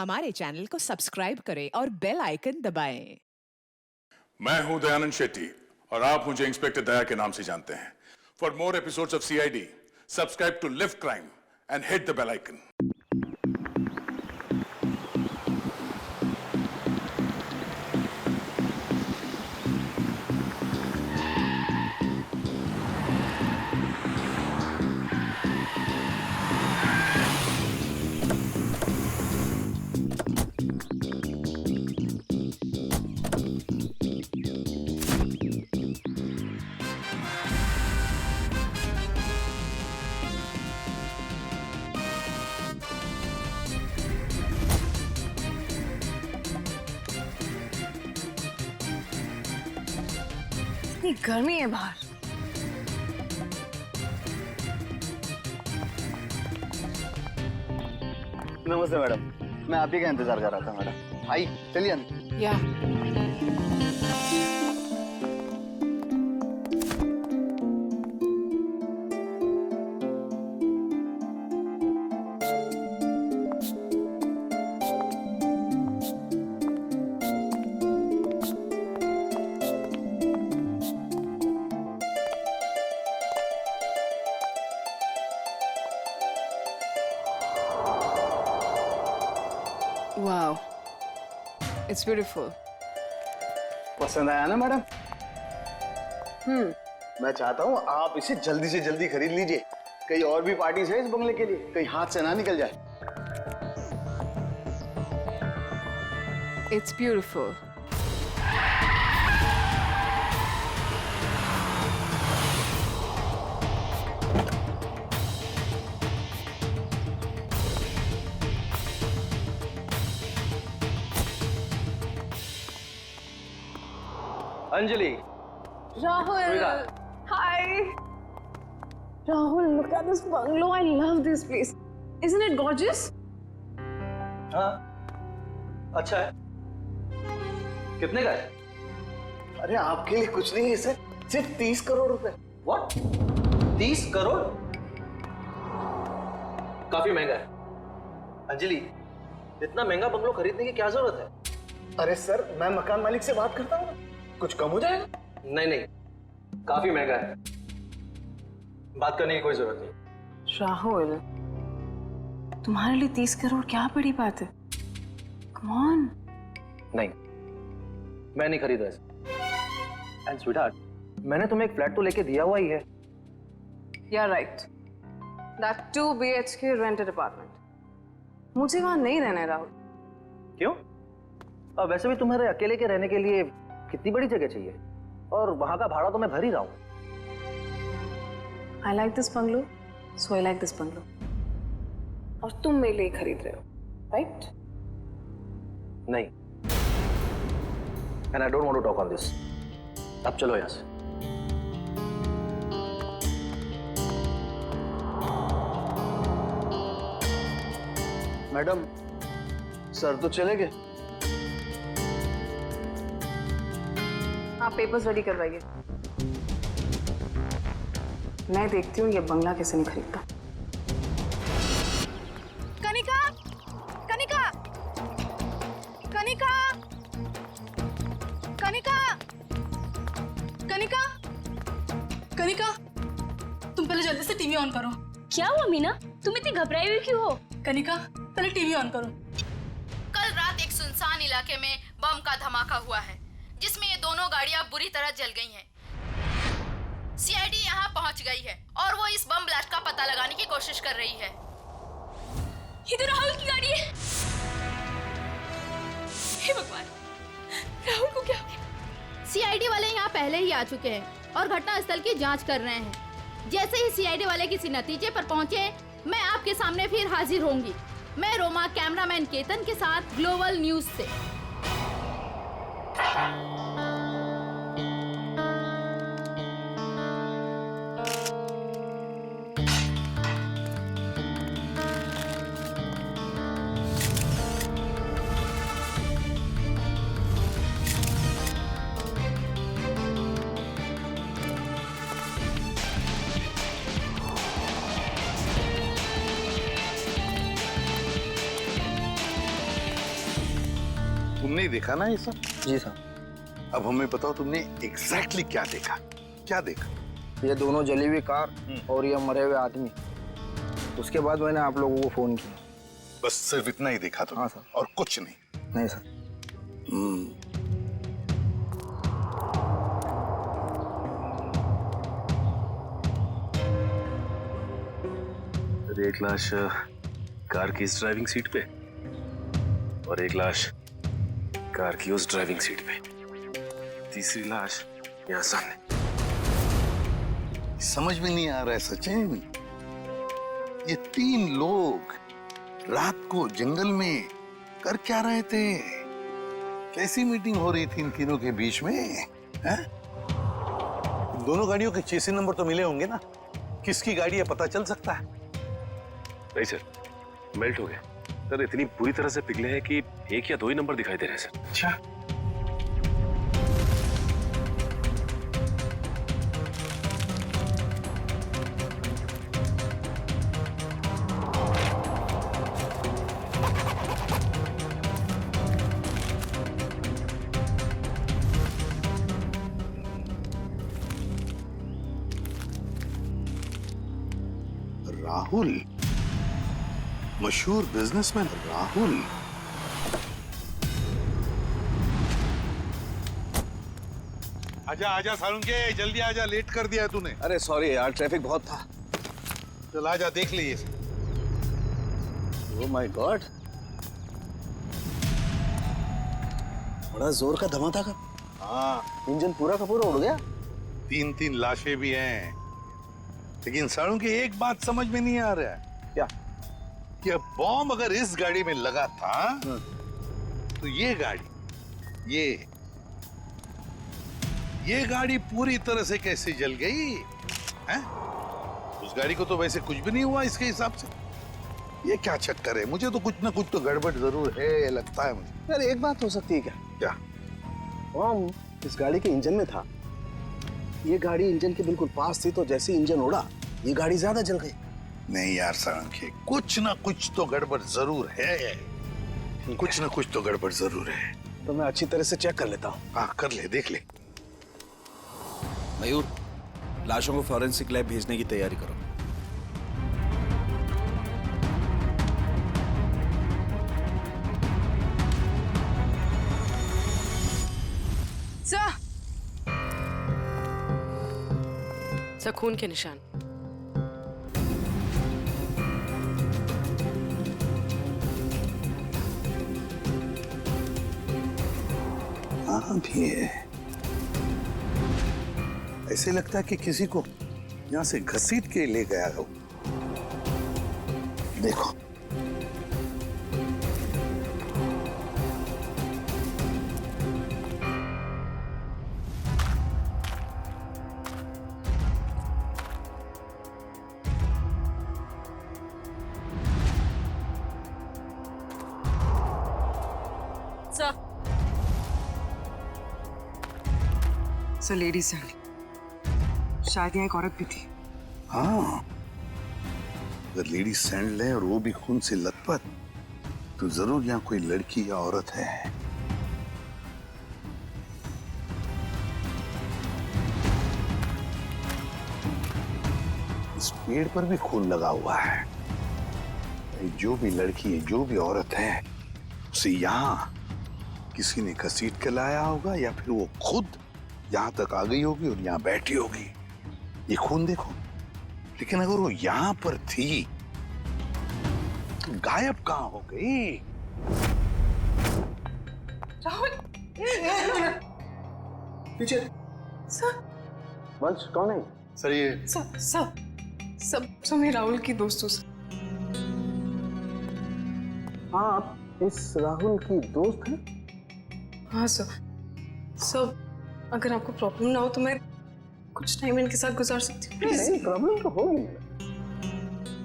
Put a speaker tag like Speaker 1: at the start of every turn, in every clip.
Speaker 1: हमारे चैनल को सब्सक्राइब करें और बेल आइकन दबाएं।
Speaker 2: मैं हूं दयानंद शेट्टी और आप मुझे इंस्पेक्टर दया के नाम से जानते हैं। For more episodes of CID, subscribe to Liv Crime and hit the bell icon.
Speaker 3: इतनी गर्मी है बाहर।
Speaker 4: नमस्ते मैडम, मैं आप ही का इंतजार कर रहा था मैडम। आई चलिए अंदर।
Speaker 3: या वाओ, इट्स ब्यूटीफुल।
Speaker 4: पसंद आया ना मैडम? मैं चाहता हूँ आप इसे जल्दी से जल्दी खरीद लीजिए। कई और भी पार्टीज है इस बंगले के लिए, कहीं हाथ से ना निकल जाए।
Speaker 3: It's beautiful.
Speaker 4: Anjali,
Speaker 3: Rahul, hi. Rahul, look at this bungalow. I love this place. Isn't it gorgeous?
Speaker 5: हाँ, अच्छा है। कितने का है?
Speaker 4: अरे आपके लिए कुछ नहीं है सर, सिर्फ 30 करोड़ रुपए।
Speaker 5: What? 30 करोड़? काफी महंगा है। अंजलि, इतना महंगा बंगलो खरीदने की क्या जरूरत है?
Speaker 4: अरे सर, मैं मकान मालिक से बात करता हूँ, कुछ कम हो जाएगा।
Speaker 5: नहीं नहीं, काफी महंगा है। बात करने की कोई जरूरत नहीं।
Speaker 3: राहुल, तुम्हारे लिए 30 करोड़ क्या बड़ी बात है? Come on.
Speaker 5: नहीं, मैं नहीं खरीद रहा। एंड स्वीटहार्ट, मैंने तुम्हें एक फ्लैट तो लेके दिया हुआ ही है।
Speaker 3: You're right. That 2 BHK rented apartment. मुझे वहां नहीं रहना है राहुल।
Speaker 5: क्यों? अब वैसे भी तुम्हारे अकेले के रहने के लिए कितनी बड़ी जगह चाहिए, और वहां का भाड़ा तो मैं भर ही रहा हूं।
Speaker 3: I like this bungalow, so I like this bungalow. और तुम मेरे लिए खरीद रहे हो, right?
Speaker 5: नहीं, and I don't want to talk on this. अब चलो यहां से।
Speaker 4: मैडम, सर तो चले गए।
Speaker 3: आप पेपर्स रेडी करवाइए। मैं देखती हूँ ये बंगला कैसे नहीं खरीदता। कनिका, कनिका, कनिका, कनिका, कनिका,
Speaker 6: कनिका, तुम पहले जल्दी से टीवी ऑन करो।
Speaker 7: क्या हुआ मीना, तुम इतनी घबराई हुई क्यों हो?
Speaker 6: कनिका, पहले टीवी ऑन करो।
Speaker 8: कल रात एक सुनसान इलाके में बम का धमाका हुआ है, जिसमें ये दोनों गाड़ियां बुरी तरह जल गई हैं। सीआईडी यहां पहुंच गई है और वो इस बम ब्लास्ट का पता लगाने की कोशिश कर रही है।
Speaker 7: ये तो राहुल की गाड़ी है। हे भगवान, राहुल को क्या हो गया?
Speaker 8: सीआईडी वाले यहां पहले ही आ चुके हैं और घटनास्थल की जांच कर रहे हैं। जैसे ही सीआईडी वाले किसी नतीजे पर पहुंचे, मैं आपके सामने फिर हाजिर होंगी। मैं रोमा, कैमरामैन केतन के साथ ग्लोबल न्यूज से।
Speaker 9: तुमने ही देखा ना ये सब?
Speaker 5: जी सर।
Speaker 9: अब हमें बताओ तुमने एग्जैक्टली क्या देखा? क्या देखा?
Speaker 5: ये दोनों जली हुई कार और ये मरे हुए आदमी। उसके बाद मैंने आप लोगों को फोन किया।
Speaker 9: बस सिर्फ इतना ही देखा तुमने?
Speaker 5: हाँ सर।
Speaker 9: और कुछ नहीं?
Speaker 5: नहीं सर।
Speaker 10: एक लाश कार की इस ड्राइविंग सीट पे और एक लाश कार की उस ड्राइविंग सीट पे, तीसरी लाश यहाँ सामने।
Speaker 9: समझ में नहीं आ रहा है सचिन, ये 3 लोग रात को जंगल में कर क्या रहे थे? कैसी मीटिंग हो रही थी इन तीनों के बीच में? हैं? दोनों गाड़ियों के चेसी नंबर तो मिले होंगे ना? किसकी गाड़ी है पता चल सकता है?
Speaker 10: नहीं सर, मेल्ट हो गए सर, इतनी बुरी तरह से पिघले हैं कि 1 या 2 ही नंबर दिखाई दे रहे हैं सर।
Speaker 9: अच्छा, राहुल, मशहूर बिजनेसमैन राहुल। आजा आजा सारुंगे, जल्दी आजा, लेट कर दिया तूने।
Speaker 5: अरे सॉरी यार, ट्रैफिक बहुत था।
Speaker 9: चल आजा, देख लिए।
Speaker 5: ओह माय गॉड, बड़ा जोर का धमाका था।
Speaker 9: हाँ,
Speaker 5: इंजन पूरा का पूरा उड़ गया।
Speaker 9: 3 लाशें भी हैं, लेकिन सारुंगे एक बात समझ में नहीं आ रहा है।
Speaker 5: क्या?
Speaker 9: कि अब बॉम्ब अगर इस गाड़ी में लगा था तो ये गाड़ी, ये गाड़ी पूरी तरह से कैसे जल गई हैं? उस गाड़ी को तो वैसे कुछ भी नहीं हुआ इसके हिसाब से। ये क्या चक्कर है? मुझे तो कुछ ना कुछ तो गड़बड़ जरूर है, लगता है मुझे।
Speaker 5: यार एक बात हो सकती है क्या?
Speaker 9: क्या?
Speaker 5: बॉम्ब इस गाड़ी के इंजन में था। ये गाड़ी इंजन के बिल्कुल पास थी, तो जैसे इंजन उड़ा ये गाड़ी ज्यादा जल गई।
Speaker 9: नहीं यार सारंगी, कुछ ना कुछ तो गड़बड़ जरूर है। कुछ ना कुछ तो गड़बड़ जरूर है।
Speaker 5: तो मैं अच्छी तरह से चेक कर लेता हूँ।
Speaker 9: हाँ कर ले, देख ले।
Speaker 11: मयूर, लाशों को फॉरेंसिक लैब भेजने की तैयारी करो।
Speaker 6: सर, खून के निशान।
Speaker 9: हाँ भी है। ऐसे लगता है कि किसी को यहाँ से घसीट के ले गया हो। देखो,
Speaker 12: सर लेडी सैंडी, शायद यहाँ एक औरत भी थी।
Speaker 9: हाँ, अगर लेडी सैंडल है और वो भी खून से लथपथ, तो जरूर यहाँ कोई लड़की या औरत है। इस पेड़ पर भी खून लगा हुआ है। जो भी लड़की है, जो भी औरत है, उसे यहाँ किसी ने घसीट के लाया होगा, या फिर वो खुद यहाँ तक आ गई होगी और यहाँ बैठी होगी। ये खून देखो, लेकिन अगर वो यहाँ पर थी तो गायब कहाँ हो गई?
Speaker 12: राहुल,
Speaker 5: पीछे।
Speaker 12: सर।
Speaker 5: वंश कौन है?
Speaker 9: सर ये
Speaker 12: सब मैं राहुल की दोस्त हूँ।
Speaker 5: हाँ, आप इस राहुल की दोस्त हैं?
Speaker 12: हाँ सर, अगर आपको प्रॉब्लम ना हो तो मैं कुछ टाइम इनके साथ गुजार सकती हूँ।
Speaker 5: नहीं, प्रॉब्लम तो होगी।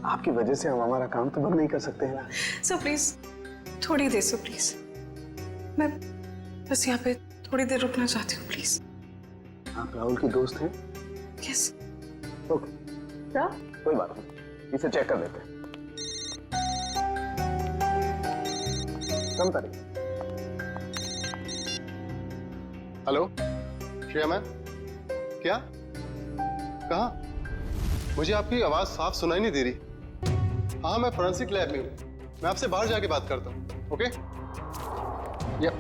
Speaker 5: आपकी वजह से हम हमारा काम तो बंद नहीं कर सकते हैं ना।
Speaker 12: सर प्लीज, थोड़ी देर सर प्लीज, मैं बस यहाँ पे थोड़ी देर रुकना चाहती हूँ प्लीज।
Speaker 5: आप राहुल की दोस्त हैं?
Speaker 12: यस।
Speaker 5: ओके, क्या? कोई बात नहीं, इसे चेक कर लेते हैं। कम तारीख
Speaker 13: हेलो श्रेया मैम, क्या? कहाँ? मुझे आपकी आवाज साफ सुनाई नहीं दे रही। हाँ, मैं फोरेंसिक लैब में हूँ। मैं आपसे बाहर जाके बात करता हूँ। ओके? या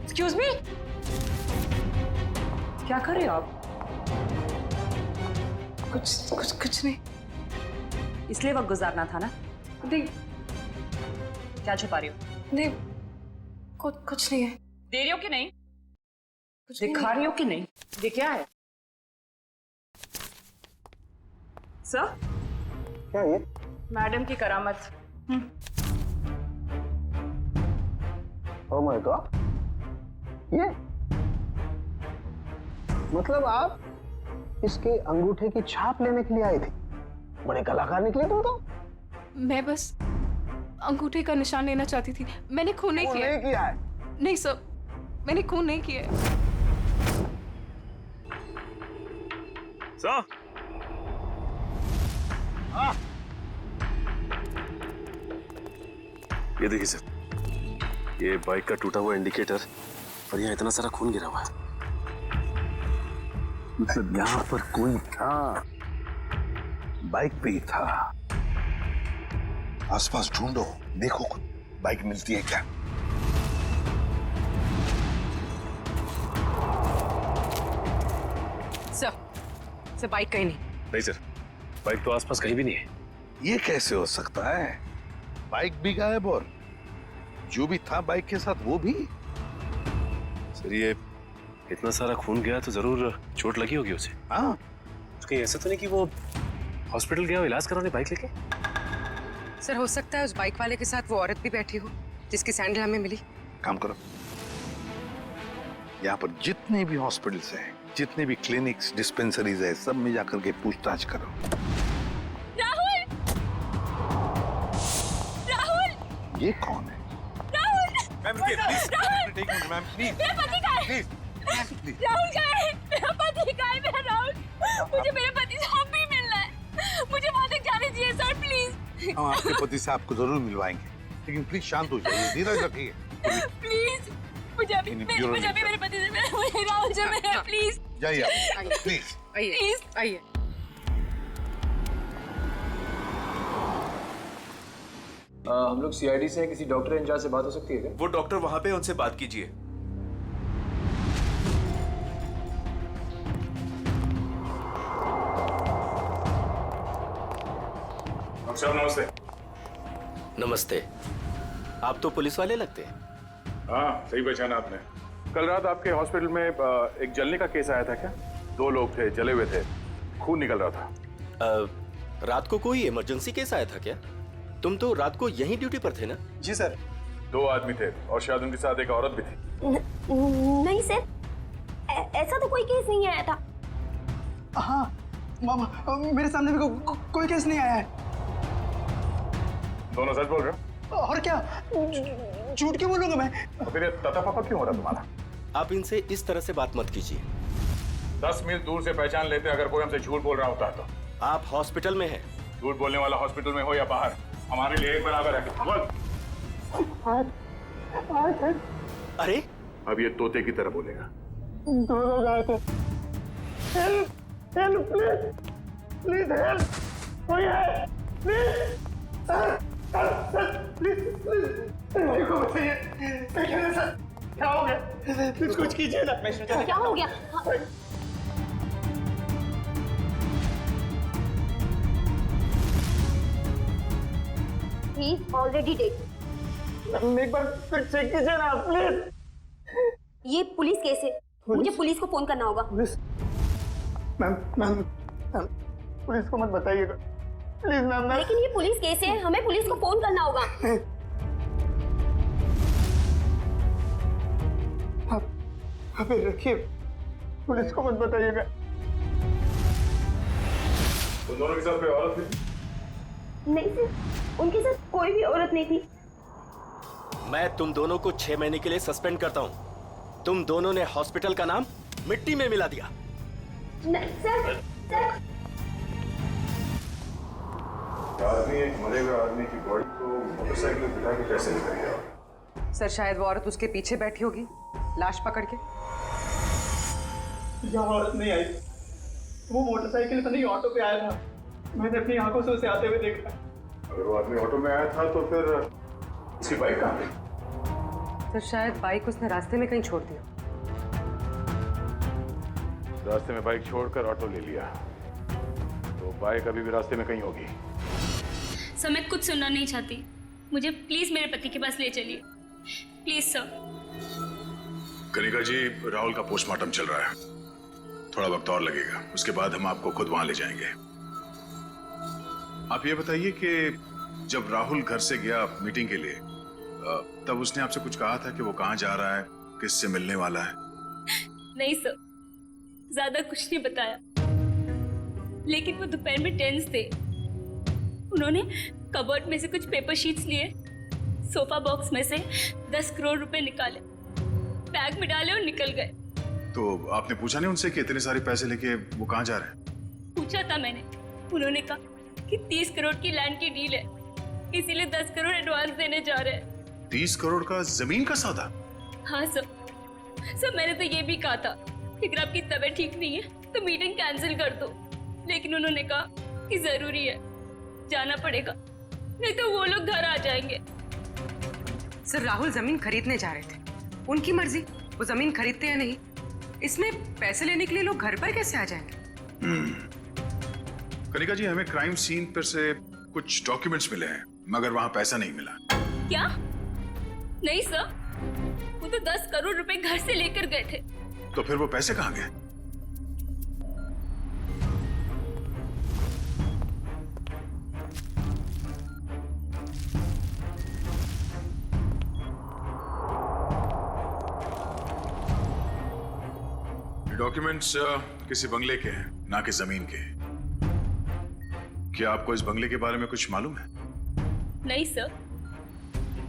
Speaker 12: एक्सक्यूज मी, क्या कर रहे हो आप? कुछ नहीं।
Speaker 14: इसलिए वक्त गुजारना था ना?
Speaker 12: नहीं।
Speaker 14: क्या छुपा रही हो?
Speaker 12: नहीं, कुछ नहीं है।
Speaker 14: दे रही हो कि नहीं?
Speaker 12: कुछ
Speaker 14: दिखा रही हो कि नहीं? ये क्या है? सर?
Speaker 4: क्या ये?
Speaker 14: मैडम की करामत।
Speaker 4: ओह माय गॉड, ये मतलब आप इसके अंगूठे की छाप लेने के लिए आए थे? बड़े कलाकार निकले तुम तो।
Speaker 12: मैं बस अंगूठे का निशान लेना चाहती थी। मैंने खून नहीं किया।
Speaker 4: नहीं किया है?
Speaker 12: नहीं सर, मैंने खून नहीं किया है।
Speaker 10: सर, ये देखिए सर, ये बाइक का टूटा हुआ इंडिकेटर और यहाँ इतना सारा खून गिरा हुआ है।
Speaker 9: मतलब यहाँ पर कोई था, बाइक पे ही था। आसपास ढूंढो, देखो कुछ बाइक मिलती है क्या?
Speaker 14: सर बाइक कहीं नहीं।
Speaker 10: नहीं सर, बाइक तो आसपास कहीं भी नहीं है।
Speaker 9: ये कैसे हो सकता है? बाइक भी गायब और जो भी था बाइक के साथ वो भी?
Speaker 10: सर ये इतना सारा खून गया तो जरूर चोट लगी होगी उसे।
Speaker 9: हाँ,
Speaker 10: कहीं ऐसा तो नहीं कि वो हॉस्पिटल गया हो इलाज कराने बाइक लेके?
Speaker 14: सर हो सकता है उस बाइक वाले के साथ वो औरत भी बैठी हो जिसकी सैंडल हमें मिली।
Speaker 9: काम करो, यहाँ पर जितने भी हॉस्पिटल्स हैं, जितने भी क्लिनिक्स, डिस्पेंसरीज है, सब में जाकर के पूछताछ करो।
Speaker 7: राहुल! राहुल!
Speaker 9: ये कौन है?
Speaker 7: राहुल!
Speaker 9: मैम रुकिए, please.
Speaker 7: Rahul!
Speaker 9: Take minute ma'am, please.
Speaker 7: मेरा पति कहाँ है?
Speaker 9: प्लीज।
Speaker 7: राहुल कहाँ है? मेरा पति कहाँ है? मेरा राहुल, मुझे मेरे पति से अब भी मिलना है। मुझे वहां तक जाने दीजिए सर, प्लीज।
Speaker 9: हम आपके पति से आपको जरूर मिलवाएंगे, लेकिन प्लीज शांत हो जाइए, धीरज रखिए।
Speaker 7: प्लीज मुझे अभी मेरे पति से मिलना है। मुझे राहुल से मिलना है, प्लीज।
Speaker 9: जाइए प्लीज।
Speaker 14: आइए, आइए।
Speaker 15: हम लोग सीआईडी से हैं, किसी डॉक्टर इंचार्ज से बात हो सकती है क्या?
Speaker 11: वो डॉक्टर वहां पे, उनसे बात कीजिए।
Speaker 2: साहब नमस्ते।
Speaker 16: नमस्ते। आप तो पुलिस वाले लगते हैं।
Speaker 2: हाँ, सही पहचाना आपने। कल रात आपके हॉस्पिटल में एक जलने का केस आया था क्या? 2 लोग थे, जले हुए थे, खून निकल रहा था।
Speaker 16: रात को कोई इमरजेंसी केस आया था क्या? तुम तो रात को यहीं ड्यूटी पर थे ना?
Speaker 13: जी सर।
Speaker 2: 2 आदमी थे और शायद उनके साथ एक औरत भी थी।
Speaker 7: नहीं सर, ऐसा तो कोई केस नहीं आया था।
Speaker 17: हाँ मामा, मेरे सामने भी कोई केस नहीं आया है।
Speaker 2: दोनों सच बोल रहे हो?
Speaker 17: और क्या, झूठ क्यों बोलूंगा मैं?
Speaker 2: तो फिर ये तता-पापा क्यों हो रहा तुम्हारा?
Speaker 16: आप इनसे इस तरह से बात मत कीजिए।
Speaker 2: 10 मील दूर से पहचान लेते अगर कोई हमसे झूठ बोल रहा होता है तो।
Speaker 16: आप हॉस्पिटल में हैं।
Speaker 2: झूठ बोलने वाला हॉस्पिटल में हो या बाहर, हमारे लिए एक बराबर है। बोल।
Speaker 16: अरे
Speaker 2: अब ये तोते की तरह बोलेगा।
Speaker 17: 2 लोग आए थे। Help, help, please, please help, कोई है, प्लीज, प्लीज, प्लीज, मेरे को बताइए, क्या हो गया? प्लीज कुछ कीजिए ना।
Speaker 7: क्या हो गया? He is already dead.
Speaker 17: एक बार फिर चेक कीजिए ना, प्लीज।
Speaker 7: ये पुलिस केस है, मुझे पुलिस को फोन करना होगा।
Speaker 17: पुलिस? मैम, पुलिस को मत बताइएगा, प्लीज मैम।
Speaker 7: लेकिन ये पुलिस केस है, हमें पुलिस को फोन करना होगा।
Speaker 17: आप रखिए, पुलिस को मत बताइएगा।
Speaker 2: उन दोनों के साथ कोई औरत थी?
Speaker 7: नहीं सर, उनके साथ कोई भी औरत नहीं थी।
Speaker 16: मैं तुम दोनों को 6 महीने के लिए सस्पेंड करता हूं। तुम दोनों ने हॉस्पिटल का नाम मिट्टी में मिला दिया।
Speaker 7: नहीं सर, सर।
Speaker 9: आदमी एक मरे हुए आदमी की बॉडी को मोटरसाइकिल में बिठा के कैसे लेकर गया?
Speaker 14: सर शायद वो औरत उसके पीछे बैठी होगी लाश पकड़ के।
Speaker 17: यहाँ औरत नहीं आई, वो मोटरसाइकिल पर नहीं ऑटो पे आया था। मैंने अपनी आंखों से उसे आते हुए देखा।
Speaker 9: अगर वो आदमी ऑटो में आया था तो फिर उसकी बाइक कहाँ गई?
Speaker 14: सर शायद बाइक उसने रास्ते में कहीं छोड़ दिया।
Speaker 2: रास्ते में बाइक छोड़कर ऑटो ले लिया, तो बाइक अभी भी रास्ते में कहीं होगी।
Speaker 7: सर मैं कुछ सुनना नहीं चाहती, मुझे प्लीज मेरे पति के पास ले चलिए, प्लीज सर।
Speaker 2: कनिका जी, राहुल का पोस्टमार्टम चल रहा है, थोड़ा वक्त और लगेगा, उसके बाद हम आपको खुद वहां ले जाएंगे। आप ये बताइए कि जब राहुल घर से गया मीटिंग के लिए, तब उसने आपसे कुछ कहा था कि वो कहाँ जा रहा है, किससे मिलने वाला है?
Speaker 7: नहीं सर, ज्यादा कुछ नहीं बताया, लेकिन वो दोपहर में टेंस थे। उन्होंने कबर्ड में से कुछ पेपर शीट्स लिए, सोफा बॉक्स में से 10 करोड़ रुपए निकाले, बैग में डाले और निकल गए।
Speaker 2: तो आपने पूछा नहीं उनसे कि इतने सारे पैसे लेके वो कहाँ जा रहे हैं?
Speaker 7: पूछा था मैंने, उन्होंने कहा कि 30 करोड़ की लैंड की डील है, इसीलिए 10 करोड़ एडवांस देने जा रहे हैं।
Speaker 2: 30 करोड़ का जमीन का सौदा?
Speaker 7: हाँ सर, मैंने तो ये भी कहा था कि अगर आपकी तबीयत ठीक नहीं है तो मीटिंग कैंसिल कर दो, लेकिन उन्होंने कहा कि जरूरी है, जाना पड़ेगा, नहीं तो वो लोग घर आ जाएंगे।
Speaker 14: सर राहुल जमीन खरीदने जा रहे थे, उनकी मर्जी, वो जमीन खरीदते या नहीं, इसमें पैसे लेने के लिए लोग घर पर कैसे आ जाएंगे?
Speaker 2: कनिका जी, हमें क्राइम सीन पर से कुछ डॉक्यूमेंट्स मिले हैं, मगर वहां पैसा नहीं मिला।
Speaker 7: क्या? नहीं सर, वो तो 10 करोड़ रुपए घर से लेकर गए थे।
Speaker 2: तो फिर वो पैसे कहाँ गए? डॉक्यूमेंट्स किसी बंगले के हैं, ना कि जमीन के। क्या आपको इस बंगले के बारे में कुछ मालूम है?
Speaker 7: नहीं सर,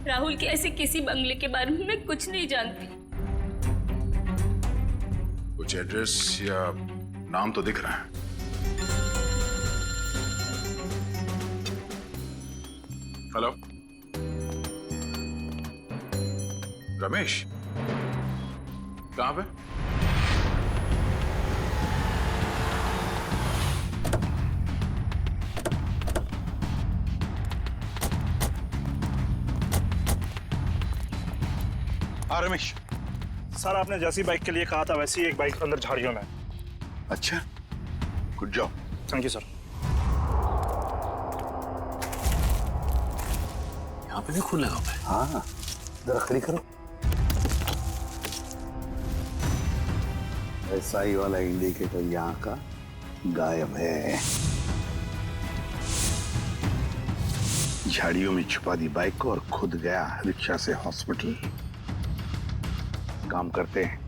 Speaker 7: राहुल के ऐसे किसी बंगले के बारे में मैं कुछ नहीं जानती।
Speaker 2: कुछ एड्रेस या नाम तो दिख रहा है। हेलो, रमेश, कहां पे?
Speaker 18: हाँ रमेश। सर आपने जैसी बाइक के लिए कहा था वैसी एक बाइक अंदर झाड़ियों में।
Speaker 9: अच्छा, good job.
Speaker 18: Thank you sir.
Speaker 9: यहाँ पे भी खून लगा हुआ है। हाँ, जरा खड़ी करो। एसआई वाला इंडिकेटर यहाँ का गायब है। झाड़ियों में छुपा दी बाइक को और खुद गया रिक्शा से हॉस्पिटल। काम करते हैं,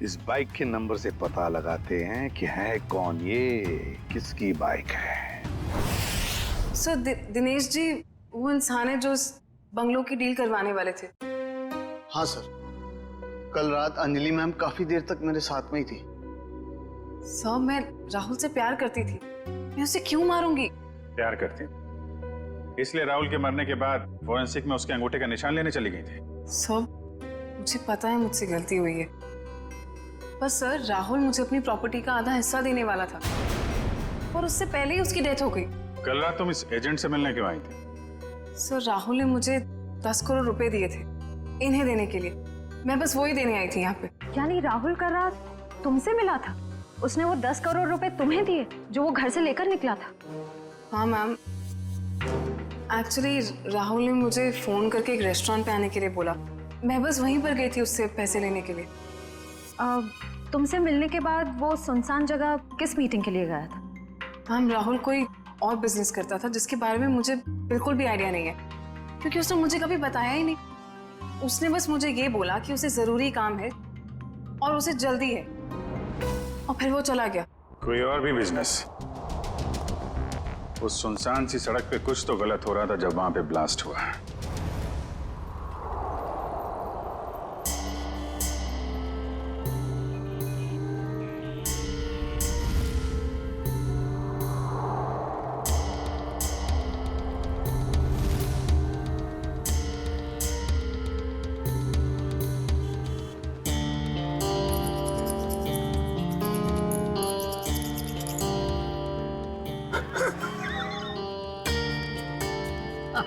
Speaker 9: इस बाइक के नंबर से पता लगाते हैं कि है कौन ये, किसकी बाइक है।
Speaker 12: सर दिनेश जी वो इंसान है जो इस बंगलों की डील करवाने वाले थे।
Speaker 4: हाँ सर, कल रात अंजलि मैम काफी देर तक मेरे साथ में ही थी।
Speaker 12: सर मैं राहुल से प्यार करती थी, मैं उसे क्यों मारूंगी?
Speaker 19: प्यार करती? इसलिए राहुल के मरने के बाद फोरेंसिक में उसके अंगूठे का निशान लेने चली गई थी?
Speaker 12: सर मुझे पता है मुझसे गलती हुई है, पर सर राहुल मुझे अपनी प्रॉपर्टी का आधा हिस्सा देने वाला था और उससे पहले ही उसकी डेथ हो गई।
Speaker 19: कल रात तुम इस एजेंट से मिलने क्यों आई थी?
Speaker 12: सर राहुल ने मुझे 10 करोड़ रुपए दिए थे इन्हें देने के लिए, मैं बस वही देने आई थी यहाँ पे।
Speaker 20: यानी राहुल का रात तुमसे मिला था? उसने वो 10 करोड़ रुपए तुम्हें दिए जो वो घर से लेकर निकला था?
Speaker 12: हाँ मैम, एक्चुअली राहुल ने मुझे फोन करके एक रेस्टोरेंट पे आने के लिए बोला, मैं बस वहीं पर गई थी उससे पैसे लेने के लिए।
Speaker 20: तुमसे मिलने के बाद वो सुनसान जगह किस मीटिंग के लिए गया था?
Speaker 12: मैम राहुल कोई और बिजनेस करता था जिसके बारे में मुझे बिल्कुल भी आइडिया नहीं है, क्योंकि उसने मुझे कभी बताया ही नहीं। उसने बस मुझे ये बोला कि उसे जरूरी काम है और उसे जल्दी है, और फिर वो चला गया।
Speaker 19: कोई और भी बिजनेस? उस सुनसान सी सड़क पे कुछ तो गलत हो रहा था जब वहां पे ब्लास्ट हुआ।
Speaker 17: कोई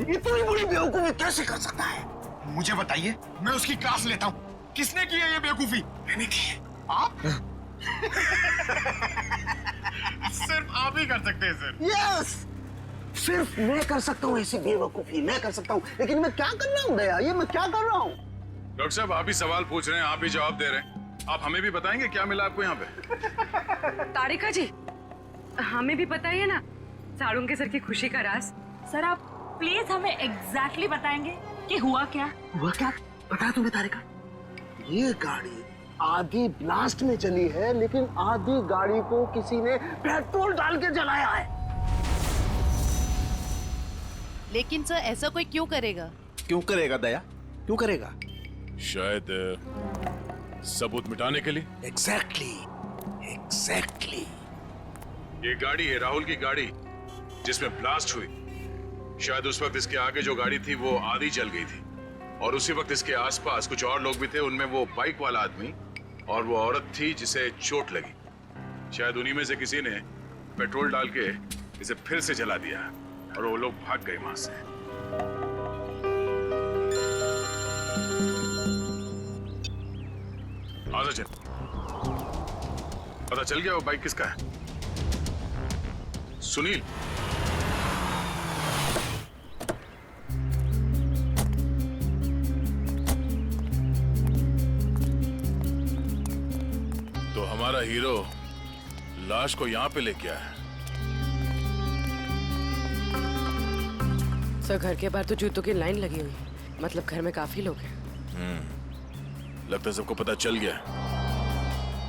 Speaker 17: इतनी बड़ी बेवकूफी कैसे कर सकता है? मुझे बताइए, मैं उसकी क्लास लेता हूँ। किसने की है ये बेवकूफी? मैंने की है। आप? सिर्फ आप ही कर सकते हैं सर। यस, सिर्फ मैं कर सकता हूँ ऐसी बेवकूफी, मैं कर सकता हूँ। लेकिन मैं क्या कर रहा हूँ दया? ये मैं क्या कर रहा हूँ?
Speaker 2: डॉक्टर साहब, आप ही सवाल पूछ रहे हैं, आप ही जवाब दे रहे हैं। आप हमें भी बताएंगे क्या मिला आपको यहाँ पे?
Speaker 14: तारिका जी, हमें भी बताइए ना साड़ुंके सर की खुशी का राज।
Speaker 21: सर आप प्लीज हमें एग्जैक्टली बताएंगे कि हुआ क्या?
Speaker 4: हुआ क्या? पता तुम्हें तारिका? ये गाड़ी आधी ब्लास्ट में चली है, लेकिन आधी गाड़ी को किसी ने पेट्रोल डाल के जलाया है।
Speaker 22: लेकिन सर ऐसा कोई क्यों करेगा?
Speaker 9: क्यों करेगा दया? क्यों करेगा?
Speaker 2: शायद सबूत मिटाने के लिए।
Speaker 9: एग्जैक्टली।
Speaker 2: ये गाड़ी है राहुल की गाड़ी जिसमें ब्लास्ट हुई। शायद उस वक्त इसके आगे जो गाड़ी थी वो आधी जल गई थी और उसी वक्त इसके आसपास कुछ और लोग भी थे, उनमें वो बाइक वाला आदमी और वो औरत थी जिसे चोट लगी। शायद उन्हीं में से किसी ने पेट्रोल डाल के इसे फिर से जला दिया और वो लोग भाग गए वहां से। आजा चल, पता चल गया वो बाइक किसका है? सुनील। तो हमारा हीरो लाश को यहाँ पे लेके आया।
Speaker 14: सर घर के बाहर तो जूतों की लाइन लगी हुई है, मतलब घर में काफी लोग हैं।
Speaker 2: लगता है सबको पता चल गया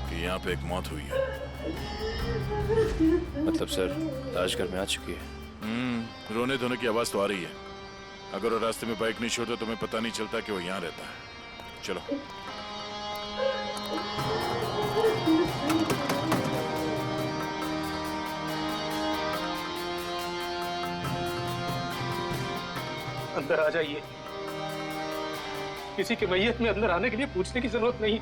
Speaker 2: कि यहाँ पे एक मौत हुई है।
Speaker 15: मतलब सर लाश घर में आ चुकी है।
Speaker 2: रोने धोने की आवाज तो आ रही है। अगर वो रास्ते में बाइक नहीं छोड़ता तो हमें पता नहीं चलता कि वो यहाँ रहता है। चलो।
Speaker 18: अंदर आ जाइए। किसी के मैयत में अंदर आने के लिए पूछने की जरूरत नहीं।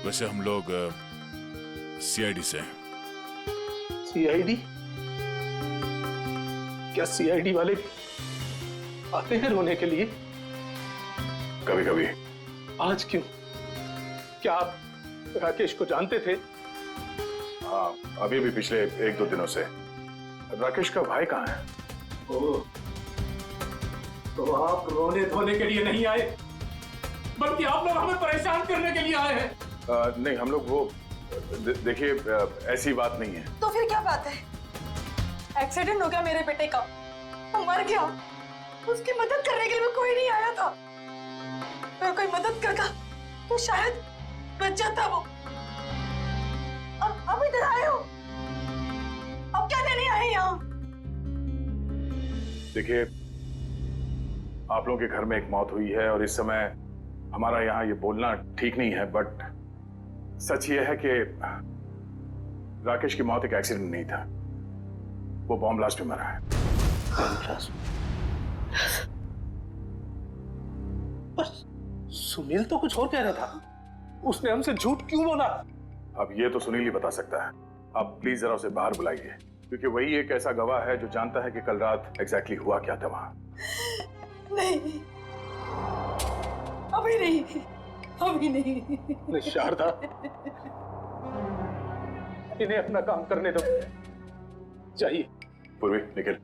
Speaker 2: वैसे हम लोग सीआईडी से हैं।
Speaker 18: सीआईडी? क्या सीआईडी वाले आते हैं रोने के लिए?
Speaker 2: कभी कभी।
Speaker 18: आज क्यों? क्या आप राकेश को जानते थे?
Speaker 2: हाँ, अभी भी पिछले 1-2 दिनों से। राकेश का भाई कहाँ है?
Speaker 18: तो आप रोने धोने के लिए नहीं आए, बल्कि आप लोग हमें परेशान करने के लिए आए हैं।
Speaker 2: नहीं, हम लोग वो देखिए ऐसी बात नहीं है।
Speaker 6: तो फिर क्या बात है? एक्सीडेंट हो गया मेरे बेटे का, वो मर गया, उसकी मदद करने के लिए कोई नहीं आया था। अगर कोई मदद करता तो शायद बच जाता वो। अब इधर आए हो, अब क्या लेने आए यहाँ?
Speaker 2: देखिए, आप लोगों के घर में एक मौत हुई है और इस समय हमारा यहाँ ये बोलना ठीक नहीं है, बट सच ये है कि राकेश की मौत एक एक्सीडेंट नहीं था, वो बॉम्ब ब्लास्ट में मरा है।
Speaker 18: सुनील तो कुछ और कह रहा था, उसने हमसे झूठ क्यों बोला?
Speaker 2: अब ये तो सुनील ही बता सकता है। आप प्लीज जरा उसे बाहर बुलाइए, क्योंकि वही एक ऐसा गवाह है जो जानता है कि कल रात एग्जैक्टली हुआ क्या था वहां।
Speaker 6: नहीं, अभी नहीं।
Speaker 18: शारदा, इन्हें अपना काम करने दो। जाइए।
Speaker 2: पूर्वी, निकल।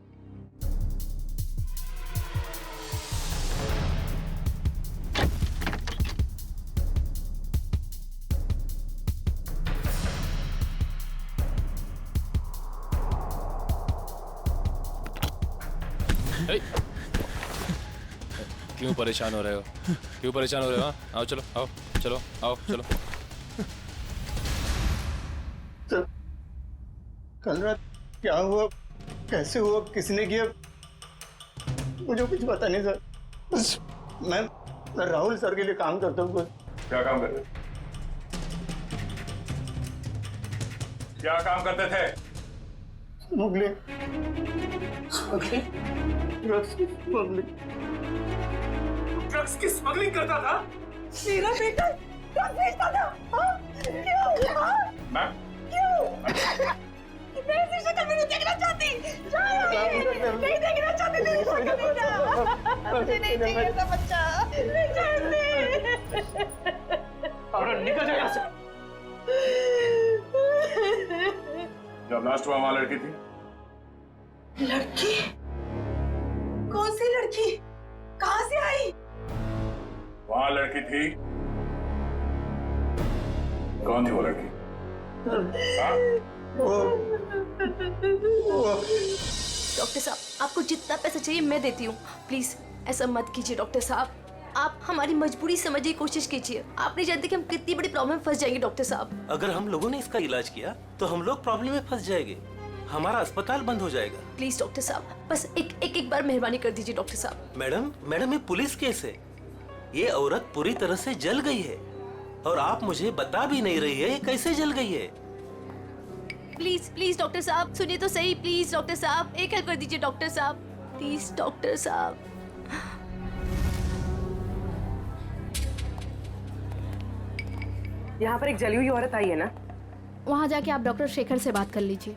Speaker 15: क्यों परेशान हो रहे हो? क्यों परेशान हो रहे हो? आओ चलो, आओ चलो, आओ चलो।
Speaker 17: सर, कल रात क्या हुआ, कैसे हुआ, किसने किया, मुझे कुछ पता नहीं सर। बस मैं राहुल सर के लिए काम करता हूँ।
Speaker 19: क्या काम करते? क्या काम करते थे?
Speaker 17: स्मगलिंग, ड्रग्स की स्मगलिंग।
Speaker 18: ड्रग्स की स्मगलिंग करता था?
Speaker 6: मेरा बेटा ड्रग्स बेचता था? हाँ? क्यों? हाँ?
Speaker 19: मैम,
Speaker 6: क्यों? मैं ऐसी शक्ल में नहीं देखना चाहती। नहीं देखना चाहती तेरी शक्ल बेटा। मुझे नहीं चाहिए ऐसा बच्चा। नहीं चाहिए।
Speaker 18: और निकल जा यहाँ से।
Speaker 19: जब लास्ट हुआ वहां लड़की थी?
Speaker 6: लड़की? कौन सी लड़की? कहाँ से आई?
Speaker 19: वहां लड़की थी। कौन थी वो लड़की?
Speaker 8: डॉक्टर साहब, आपको जितना पैसा चाहिए मैं देती हूँ। प्लीज ऐसा मत कीजिए डॉक्टर साहब। आप हमारी मजबूरी समझने की कोशिश कीजिए। आप नहीं जानते कि हम कितनी बड़ी प्रॉब्लम में फंस जाएंगे डॉक्टर साहब।
Speaker 16: अगर हम लोगों ने इसका इलाज किया तो हम लोग प्रॉब्लम में फंस जाएंगे, हमारा अस्पताल बंद हो जाएगा।
Speaker 8: प्लीज डॉक्टर साहब, बस एक बार मेहरबानी कर दीजिए डॉक्टर साहब।
Speaker 16: मैडम ये पुलिस केस है। ये औरत पूरी तरह से जल गई है और आप मुझे बता भी नहीं रही है ये कैसे जल गई है।
Speaker 8: प्लीज डॉक्टर साहब सुनिए तो सही। प्लीज डॉक्टर साहब एक हेल्प कर दीजिए डॉक्टर साहब। प्लीज डॉक्टर साहब।
Speaker 14: यहाँ पर एक जली हुई औरत आई है ना?
Speaker 8: वहाँ जाके आप डॉक्टर शेखर से बात कर लीजिए।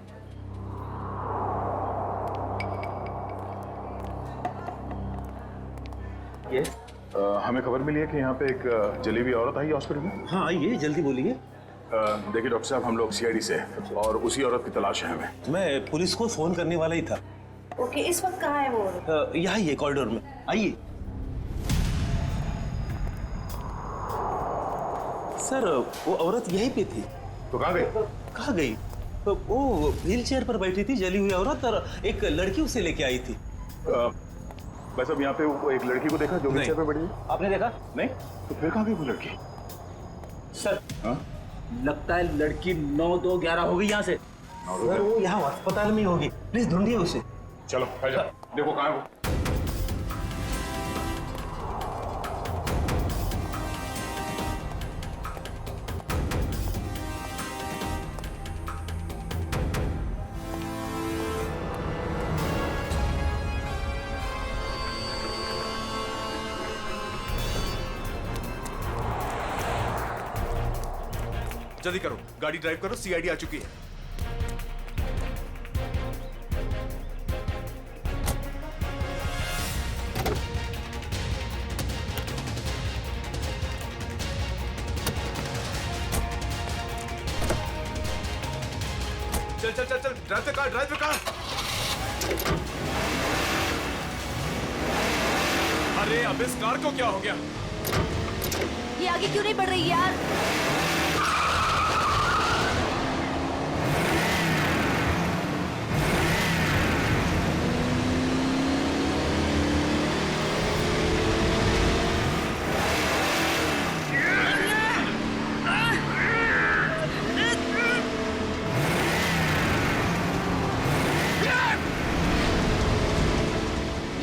Speaker 19: हमें खबर मिली है कि यहाँ पे एक जली हुई औरत आई हॉस्पिटल में।
Speaker 16: हाँ आइए, जल्दी बोलिए।
Speaker 19: देखिए डॉक्टर साहब, हम लोग सीआईडी से हैं और उसी औरत की तलाश है हमें।
Speaker 16: मैं पुलिस को फोन करने वाला ही था।
Speaker 6: ओके, इस वक्त कहाँ है वो?
Speaker 16: यहाँ ही है कॉरिडोर में, आइए। सर वो औरत यहीं पे थी।
Speaker 19: तो कहाँ गई?
Speaker 16: कहाँ गई? वो व्हील चेयर पर बैठी थी जली हुई औरत, और एक लड़की उसे लेके आई थी।
Speaker 19: बस अब यहाँ पे वो एक लड़की को देखा जो व्हील चेयर पे बैठी थी।
Speaker 16: आपने देखा? नहीं।
Speaker 19: तो फिर कहाँ गई वो लड़की?
Speaker 18: सर लगता है लड़की 9-2-11 हो गई यहाँ से।
Speaker 16: सर वो यहाँ अस्पताल में होगी, प्लीज ढूंढिए उसे।
Speaker 19: चलो देखो कहाँ है वो।
Speaker 11: जल्दी करो, गाड़ी ड्राइव करो, सीआईडी आ चुकी है। चल चल चल चल, drive the car, drive the car. अरे अब इस कार को क्या हो गया?
Speaker 8: ये आगे क्यों नहीं बढ़ रही यार?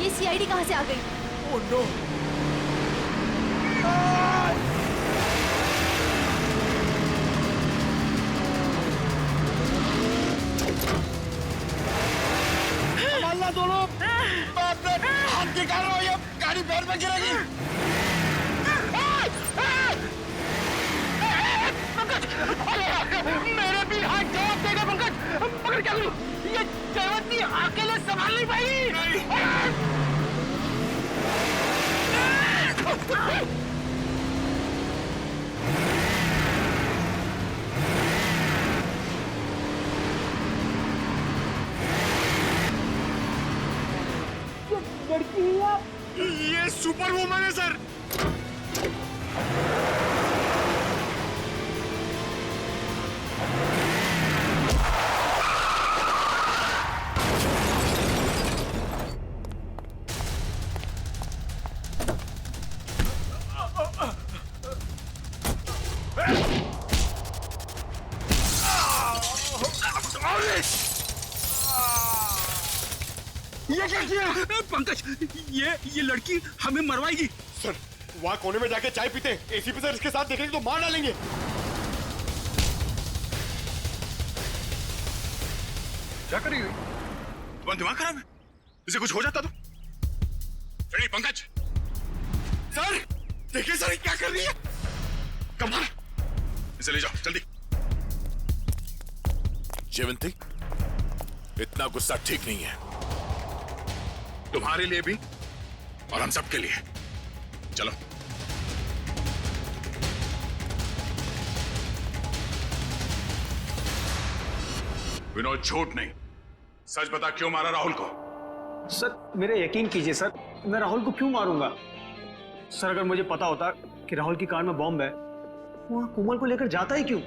Speaker 8: ये सीआईडी कहाँ से आ गई?
Speaker 11: Oh no!
Speaker 17: संभालना दोनों। हाथ निकालो, ये गाड़ी पैर में गिरेगी। पंकज, मेरे भी हाथ जवाब देगा पंकज। पकड़ क्या करूं? ये जयवंती अकेले संभाल नहीं पाएगी। ये सुपर वुमन है सर। ये क्या किया? पंकज, ये लड़की हमें मरवाएगी। सर वहाँ कोने में जाके चाय पीते, एसीपी सर इसके साथ देखेंगे तो मार डालेंगे।
Speaker 2: क्या कर रही हो? तुम्हारा दिमाग खराब है? इसे कुछ हो जाता तो? फ्रेडी, पंकज,
Speaker 17: सर देखिए सर क्या कर रही है।
Speaker 2: कमाल, इसे ले जाओ जल्दी। जयवंती, इतना गुस्सा ठीक नहीं है, तुम्हारे लिए भी और हम सबके लिए। चलो। विनोद, झूठ नहीं, सच बता, क्यों मारा राहुल को?
Speaker 1: सर मेरे यकीन कीजिए सर, मैं राहुल को क्यों मारूंगा? सर अगर मुझे पता होता कि राहुल की कार में बॉम्ब है, वहां कोमल को लेकर जाता ही क्यों?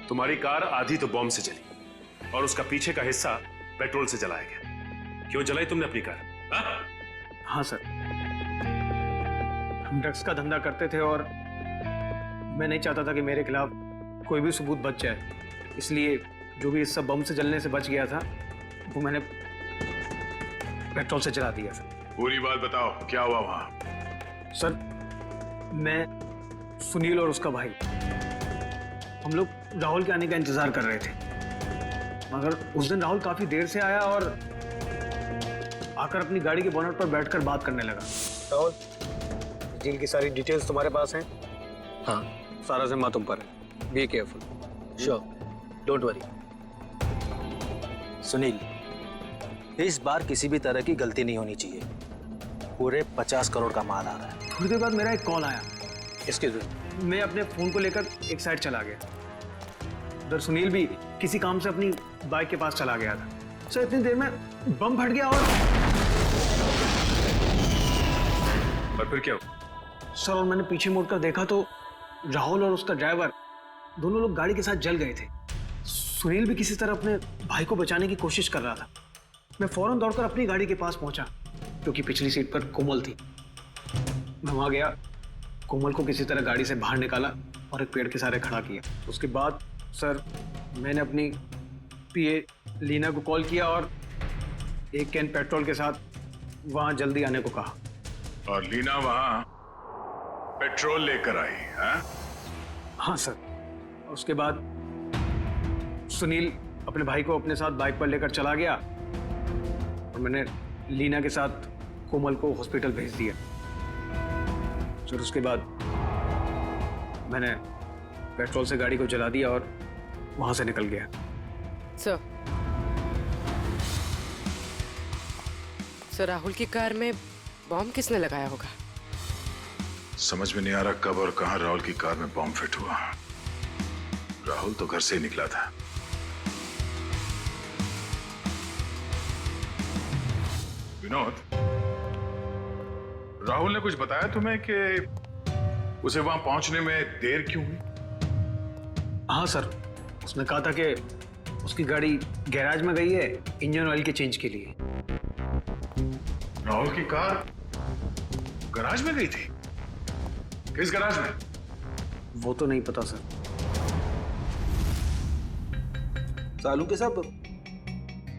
Speaker 10: तुम्हारी कार आधी तो बॉम्ब से जली और उसका पीछे का हिस्सा पेट्रोल से जलाया गया। क्यों जलाई तुमने अपनी कार?
Speaker 1: हाँ सर, हम ड्रग्स का धंधा करते थे और मैं नहीं चाहता था कि मेरे खिलाफ कोई भी सबूत बच जाए, इसलिए जो भी हिस्सा बम से जलने से बच गया था वो मैंने पेट्रोल से जला दिया सर।
Speaker 2: पूरी बात बताओ, क्या हुआ वहां?
Speaker 1: सर मैं, सुनील और उसका भाई, हम लोग राहुल के आने का इंतजार कर रहे थे, मगर उस दिन राहुल काफी देर से आया और आकर अपनी गाड़ी के बोनट पर बैठकर बात करने लगा। राहुल, डील की सारी डिटेल्स तुम्हारे पास हैं? हाँ, सारा जिम्मा तुम पर है। Be careful.
Speaker 5: Sure, don't worry. Sunil, इस बार किसी भी तरह की गलती नहीं होनी चाहिए। पूरे 50 करोड़ का माल आ रहा है।
Speaker 1: थोड़ी देर बाद मेरा एक कॉल आया।
Speaker 5: इसके
Speaker 1: मैं अपने फोन को लेकर एक साइड चला गया। उधर सुनील भी किसी काम से अपनी बाइक के पास चला गया था। सर इतनी देर में बम फट गया और
Speaker 10: फिर क्या हुआ?
Speaker 1: सर और मैंने पीछे मुड़कर देखा तो राहुल और उसका ड्राइवर दोनों लोग गाड़ी के साथ जल गए थे। सुनील भी किसी तरह अपने भाई को बचाने की कोशिश कर रहा था। मैं फौरन दौड़कर अपनी गाड़ी के पास पहुंचा, क्योंकि पिछली सीट पर कोमल थी। मैं वहां गया, कोमल को किसी तरह गाड़ी से बाहर निकाला और एक पेड़ के सहारे खड़ा किया। उसके बाद सर मैंने अपनी पीए लीना को कॉल किया और एक कैन पेट्रोल के साथ वहां जल्दी आने को कहा।
Speaker 2: और लीना वहां पेट्रोल लेकर आई?
Speaker 1: हाँ सर। उसके बाद सुनील अपने भाई को अपने साथ बाइक पर लेकर चला गया और मैंने लीना के साथ कोमल को हॉस्पिटल भेज दिया। फिर उसके बाद मैंने पेट्रोल से गाड़ी को जला दिया और वहां से निकल गया।
Speaker 14: सर राहुल की कार में बॉम्ब किसने लगाया होगा?
Speaker 2: समझ में नहीं आ रहा कब और कहां राहुल की कार में बॉम्ब फिट हुआ। राहुल तो घर से ही निकला था। विनोद, राहुल ने कुछ बताया तुम्हें कि उसे वहां पहुंचने में देर क्यों हुई?
Speaker 1: हाँ सर, उसने कहा था कि उसकी गाड़ी गैराज में गई है इंजन ऑयल के चेंज के लिए।
Speaker 2: राहुल की कार गैराज में गई थी? किस गैराज में?
Speaker 1: वो तो नहीं पता सर।
Speaker 5: सालू के साहब,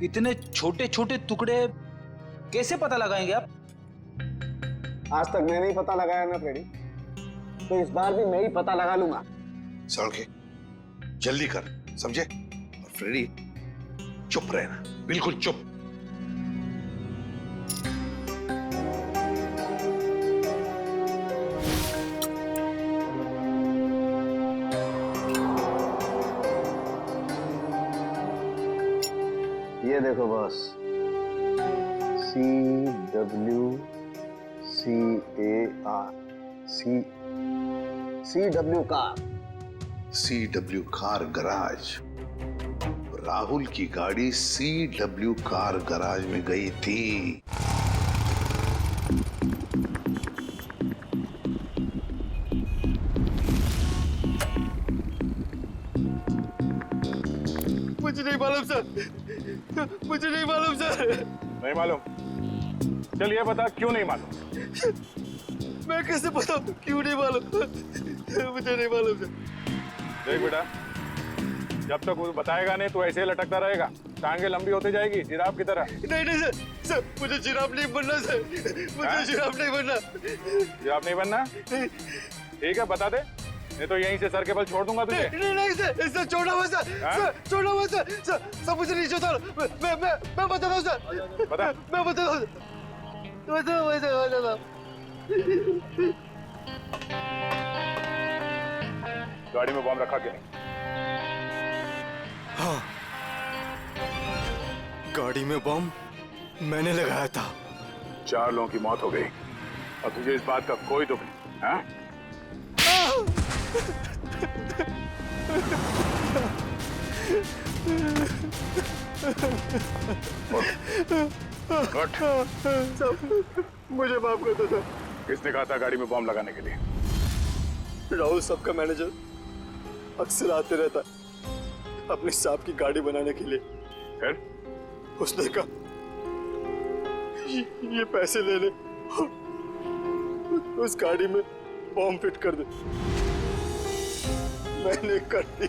Speaker 5: इतने छोटे छोटे टुकड़े कैसे पता लगाएंगे आप?
Speaker 4: आज तक मैंने ही पता लगाया ना फ्रेडी, तो इस बार भी मैं ही पता लगा लूंगा।
Speaker 9: सड़के जल्दी कर, समझे? और फ्रेडी चुप रहना, बिल्कुल चुप।
Speaker 4: ये देखो boss, CWCAR car.
Speaker 9: CW car garage. Rahul की गाड़ी CW कार गराज में गई थी।
Speaker 17: मुझे नहीं मालूम सर, मुझे नहीं मालूम सर।
Speaker 19: नहीं मालूम? चल ये बता, क्यों नहीं मालूम?
Speaker 17: मैं कैसे बताऊं क्यों नहीं मालूम? मुझे नहीं मालूम सर।
Speaker 19: देख बेटा, जब तक वो बताएगा नहीं तो ऐसे ही लटकता रहेगा। टांगे लंबी होती जाएगी जिराफ की तरह।
Speaker 17: नहीं नहीं सर, सर मुझे जिराफ नहीं बनना सर, मुझे जिराफ नहीं बनना।
Speaker 19: जिराफ नहीं बनना? ठीक है बता दे, नहीं तो यहीं से सर के बल छोड़ दूंगा तुझे।
Speaker 17: नहीं नहीं सर, सर छोड़ा हुआ सर, सर छोड़ा हुआ सर, सर मुझे नीचे उतारो। मैं बताता हूँ सर,
Speaker 19: बता।
Speaker 17: मैं बताता हूँ,
Speaker 19: गाड़ी में बॉम्ब रखा कि नहीं?
Speaker 17: हाँ, गाड़ी में बॉम्ब मैंने लगाया था।
Speaker 19: 4 लोगों की मौत हो गई और तुझे इस बात का कोई दुख नहीं, हाँ?
Speaker 17: मुझे माफ कर दो सर।
Speaker 19: किसने कहा था गाड़ी में बॉम्ब लगाने के लिए?
Speaker 17: राहुल साहब का मैनेजर अक्सर आते रहता है अपनी साहब की गाड़ी बनाने के लिए।
Speaker 19: फिर
Speaker 17: उसने कहा ये पैसे ले ले, उस गाड़ी में बॉम्ब फिट कर दे। मैंने कर दी।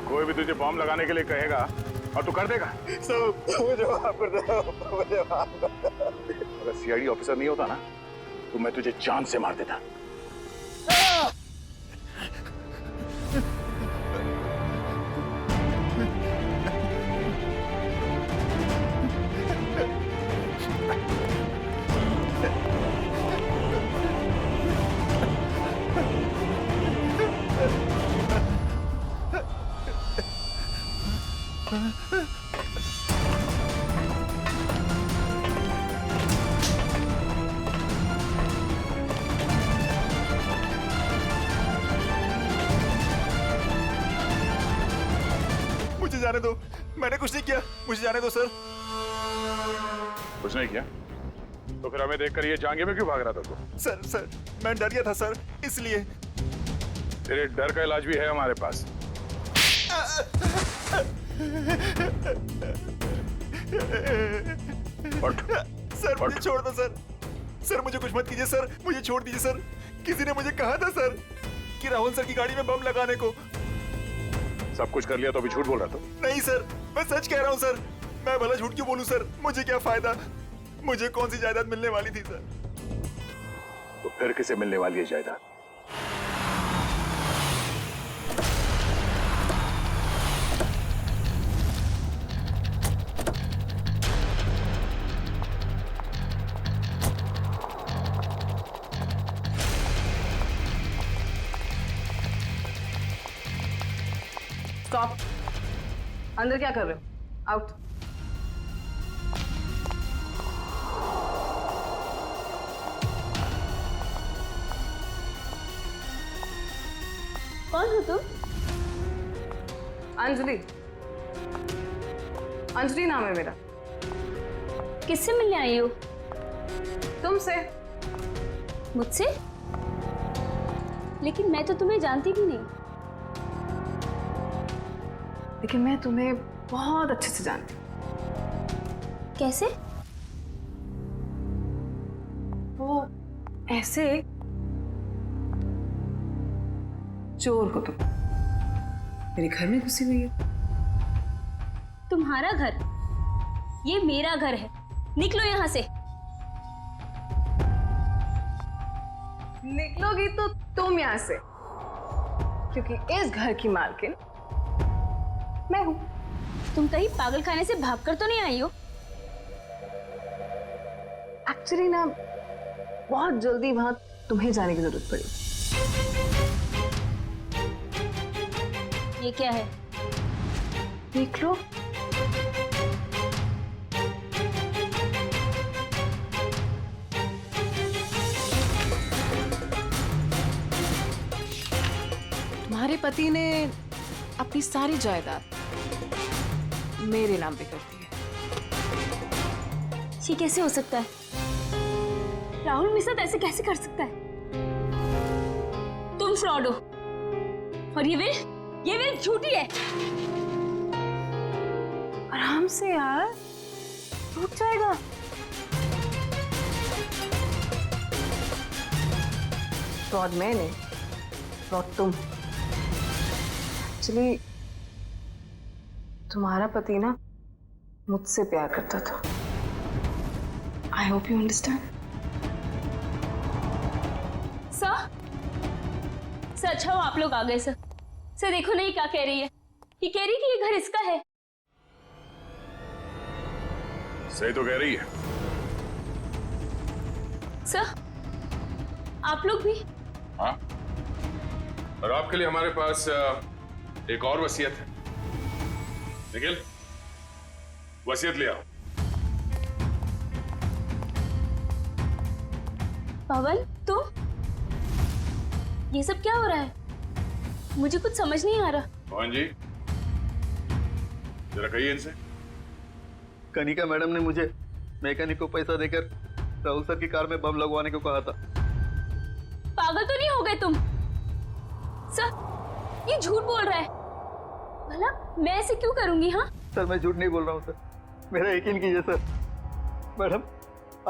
Speaker 19: कोई भी तुझे बॉम्ब लगाने के लिए कहेगा और तू कर देगा?
Speaker 17: सब मुझे माफ कर दो, मुझे माफ कर दो।
Speaker 19: अगर सीआईडी ऑफिसर नहीं होता ना तो मैं तुझे जान से मार देता।
Speaker 17: मुझे जाने दो, मैंने कुछ नहीं किया, मुझे जाने दो सर।
Speaker 19: कुछ नहीं किया तो फिर हमें देखकर ये जांघे में क्यों भाग रहा था तू?
Speaker 17: सर मैं डर गया था सर, इसलिए।
Speaker 19: तेरे डर का इलाज भी है हमारे पास।
Speaker 17: सर मुझे छोड़ दो सर, सर मुझे कुछ मत कीजिए सर, मुझे छोड़ दीजिए सर। किसी ने मुझे कहा था सर कि राहुल सर की गाड़ी में बम लगाने को।
Speaker 19: सब कुछ कर लिया तो अभी झूठ बोल रहा था?
Speaker 17: नहीं सर, मैं सच कह रहा हूँ सर। मैं भला झूठ क्यों बोलूं सर, मुझे क्या फायदा, मुझे कौन सी जायदाद मिलने वाली थी सर।
Speaker 19: तो फिर किसे मिलने वाली है जायदाद?
Speaker 12: स्टॉप। अंदर क्या कर रहे हो? आउट।
Speaker 7: कौन हो तुम?
Speaker 12: अंजलि। अंजलि नाम है मेरा।
Speaker 7: किससे मिलने आई हो?
Speaker 12: तुमसे।
Speaker 7: मुझसे? लेकिन मैं तो तुम्हें जानती भी नहीं।
Speaker 12: लेकिन मैं तुम्हें बहुत अच्छे से जानती हूँ।
Speaker 7: कैसे?
Speaker 12: वो ऐसे चोर हो तुम, मेरे घर में घुसी हुई है।
Speaker 7: तुम्हारा घर? ये मेरा घर है, निकलो यहाँ से।
Speaker 12: निकलोगी तो तुम यहाँ से, क्योंकि इस घर की मालकिन मैं हूं।
Speaker 7: तुम कहीं पागल खाने से भागकर तो नहीं आई हो?
Speaker 12: एक्चुअली ना बहुत जल्दी वहां तुम्हें जाने की जरूरत पड़ी।
Speaker 7: ये क्या है?
Speaker 12: देख लो। तुम्हारे पति ने अपनी सारी जायदाद मेरे नाम पे कर दी है।
Speaker 7: ये कैसे हो सकता है? राहुल मेरे साथ ऐसे कैसे कर सकता है? तुम फ्रॉड हो और ये विल झूठी है।
Speaker 12: आराम से यार, रुक जाएगा। फ्रॉड मैं नहीं, फ्रॉड तुम। एक्चुअली तुम्हारा पति ना मुझसे प्यार करता था। I hope you understand.
Speaker 7: Sir अच्छा हो आप लोग आ गए सर। सर देखो नहीं क्या कह रही है, ये कह रही कि ये घर इसका है।
Speaker 2: सही तो कह रही है।
Speaker 7: सर आप लोग भी?
Speaker 2: हाँ, और आपके लिए हमारे पास एक और वसीयत है। निखिल, वसीयत ले आओ।
Speaker 7: पवन तुम, ये सब क्या हो रहा है? मुझे कुछ समझ नहीं आ रहा।
Speaker 2: पवन जी, जरा कहिए इनसे।
Speaker 3: कनिका मैडम ने मुझे मैकेनिक को पैसा देकर राहुल सर की कार में बम लगवाने को कहा था।
Speaker 7: पागल तो नहीं हो गए तुम? सर ये झूठ बोल रहा है। भला मैं ऐसे क्यों करूंगी? हाँ
Speaker 3: सर मैं झूठ नहीं बोल रहा हूँ सर, मेरा यकीन कीजिए सर। मैडम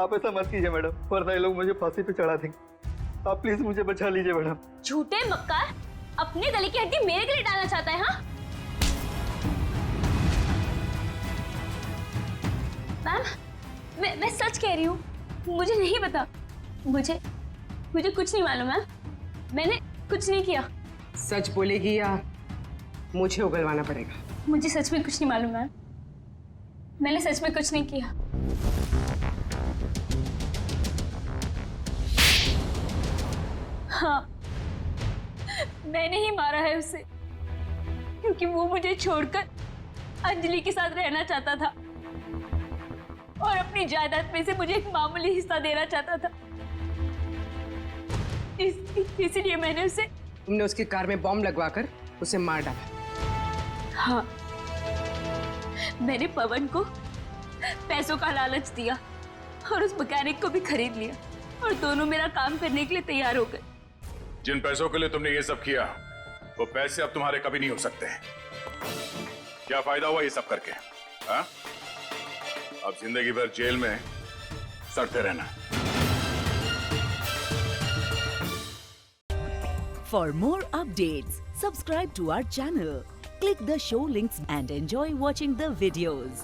Speaker 3: आप ऐसा मत कीजिए मैडम, वरना ये लोग मुझे फांसी पे चढ़ा देंगे। आप प्लीज मुझे बचा लीजिए मैडम।
Speaker 7: झूठे मक्कार, अपने गले की हड्डी मेरे गले डालना चाहता है? हाँ मैम, मैं सच कह रही हूँ, मुझे नहीं पता। मुझे कुछ नहीं मालूम मैम, मैंने कुछ नहीं किया।
Speaker 14: सच बोलेगी या मुझे उगलवाना पड़ेगा?
Speaker 7: मुझे सच में कुछ नहीं मालूम मैम, मैंने सच में कुछ नहीं किया। हाँ मैंने ही मारा है उसे, क्योंकि वो मुझे छोड़कर अंजलि के साथ रहना चाहता था और अपनी जायदाद में से मुझे एक मामूली हिस्सा देना चाहता था। इसलिए मैंने उसे।
Speaker 14: तुमने उसकी कार में बॉम्ब लगवाकर उसे मार डाला?
Speaker 7: हाँ, मैंने पवन को पैसों का लालच दिया और उस मैकेनिक को भी खरीद लिया और दोनों मेरा काम करने के लिए तैयार हो गए।
Speaker 2: जिन पैसों के लिए तुमने ये सब किया, वो पैसे अब तुम्हारे कभी नहीं हो सकते। क्या फायदा हुआ ये सब करके? हाँ? अब जिंदगी भर जेल में सड़ते रहना।
Speaker 13: For more updates, subscribe to our channel, click the show links and enjoy watching the videos.